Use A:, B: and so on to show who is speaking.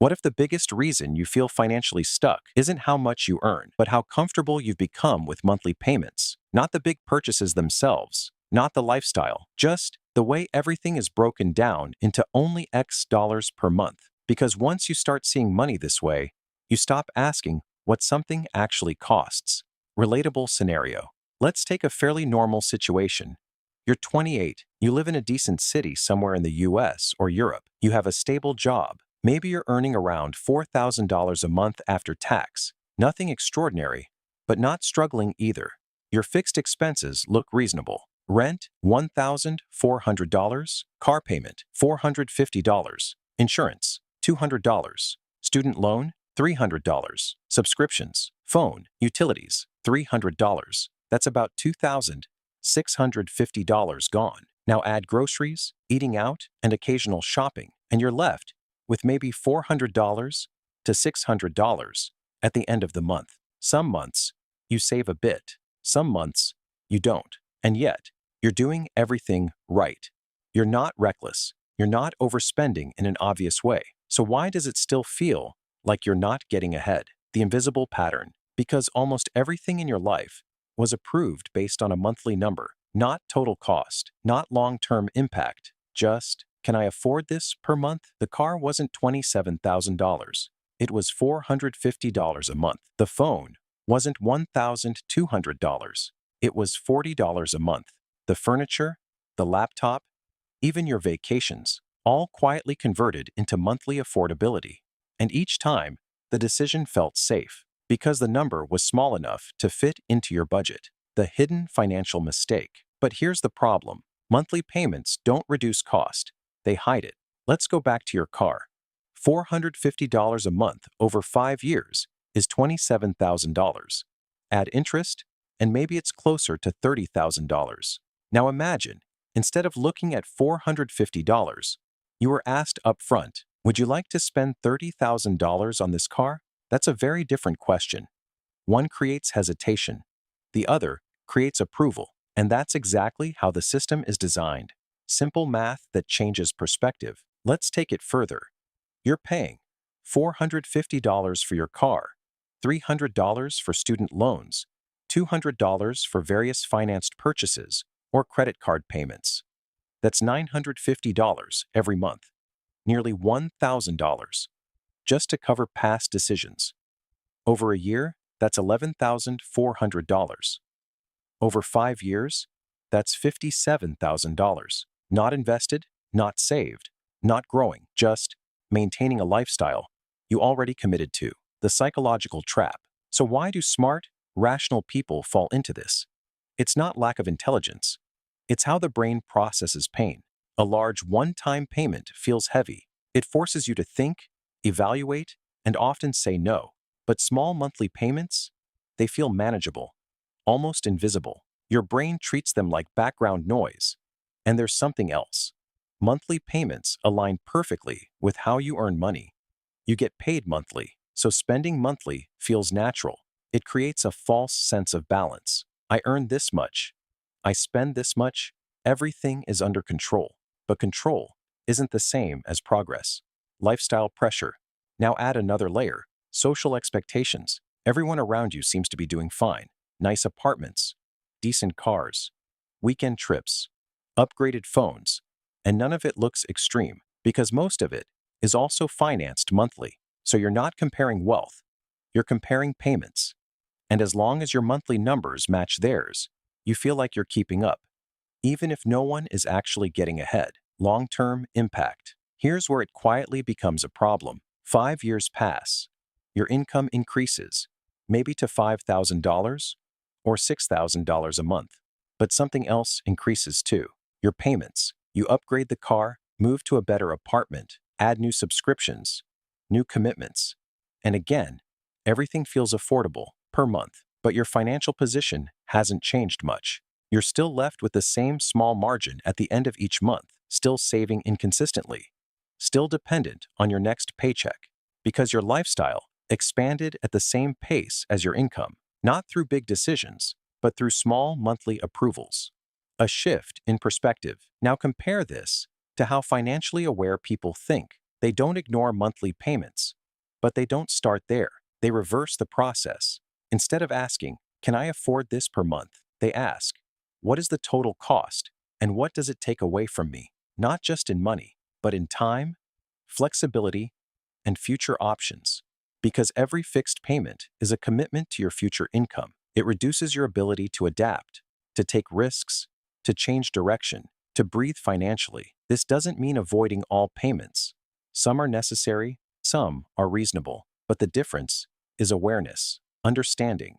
A: What if the biggest reason you feel financially stuck isn't how much you earn, but how comfortable you've become with monthly payments? Not the big purchases themselves, not the lifestyle, just the way everything is broken down into only X dollars per month. Because once you start seeing money this way, you stop asking what something actually costs. Relatable scenario. Let's take a fairly normal situation. You're 28, you live in a decent city somewhere in the US or Europe, you have a stable job. Maybe you're earning around $4,000 a month after tax. Nothing extraordinary, but not struggling either. Your fixed expenses look reasonable. Rent, $1,400. Car payment, $450. Insurance, $200. Student loan, $300. Subscriptions, phone, utilities, $300. That's about $2,650 gone. Now add groceries, eating out, and occasional shopping, and you're left with maybe $400 to $600 at the end of the month. Some months, you save a bit. Some months, you don't. And yet, you're doing everything right. You're not reckless. You're not overspending in an obvious way. So why does it still feel like you're not getting ahead? The invisible pattern. Because almost everything in your life was approved based on a monthly number, not total cost, not long-term impact, just, can I afford this per month? The car wasn't $27,000. It was $450 a month. The phone wasn't $1,200. It was $40 a month. The furniture, the laptop, even your vacations, all quietly converted into monthly affordability. And each time, the decision felt safe because the number was small enough to fit into your budget. The hidden financial mistake. But here's the problem. Monthly payments don't reduce cost. They hide it. Let's go back to your car. $450 a month over 5 years is $27,000. Add interest, and maybe it's closer to $30,000. Now imagine, instead of looking at $450, you were asked up front, would you like to spend $30,000 on this car? That's a very different question. One creates hesitation. The other creates approval. And that's exactly how the system is designed. Simple math that changes perspective. Let's take it further. You're paying $450 for your car, $300 for student loans, $200 for various financed purchases or credit card payments. That's $950 every month, nearly $1,000, just to cover past decisions. Over a year, that's $11,400. Over 5 years, that's $57,000. Not invested, not saved, not growing, just maintaining a lifestyle you already committed to. The psychological trap. So why do smart, rational people fall into this? It's not lack of intelligence. It's how the brain processes pain. A large one-time payment feels heavy. It forces you to think, evaluate, and often say no. But small monthly payments, they feel manageable, almost invisible. Your brain treats them like background noise. And there's something else. Monthly payments align perfectly with how you earn money. You get paid monthly, so spending monthly feels natural. It creates a false sense of balance. I earn this much. I spend this much. Everything is under control. But control isn't the same as progress. Lifestyle pressure. Now add another layer. Social expectations. Everyone around you seems to be doing fine. Nice apartments, decent cars, weekend trips, upgraded phones, and none of it looks extreme because most of it is also financed monthly. So you're not comparing wealth, you're comparing payments. And as long as your monthly numbers match theirs, you feel like you're keeping up, even if no one is actually getting ahead. Long-term impact. Here's where it quietly becomes a problem. 5 years pass. Your income increases, maybe to $5,000 or $6,000 a month. But something else increases too. Your payments. You upgrade the car, move to a better apartment, add new subscriptions, new commitments. And again, everything feels affordable per month, but your financial position hasn't changed much. You're still left with the same small margin at the end of each month, still saving inconsistently, still dependent on your next paycheck, because your lifestyle expanded at the same pace as your income, not through big decisions, but through small monthly approvals. A shift in perspective. Now compare this to how financially aware people think. They don't ignore monthly payments, but they don't start there. They reverse the process. Instead of asking, "Can I afford this per month?" they ask, "What is the total cost, and what does it take away from me?" Not just in money, but in time, flexibility, and future options. Because every fixed payment is a commitment to your future income. It reduces your ability to adapt, to take risks, to change direction, to breathe financially. This doesn't mean avoiding all payments. Some are necessary, some are reasonable, but the difference is awareness, understanding,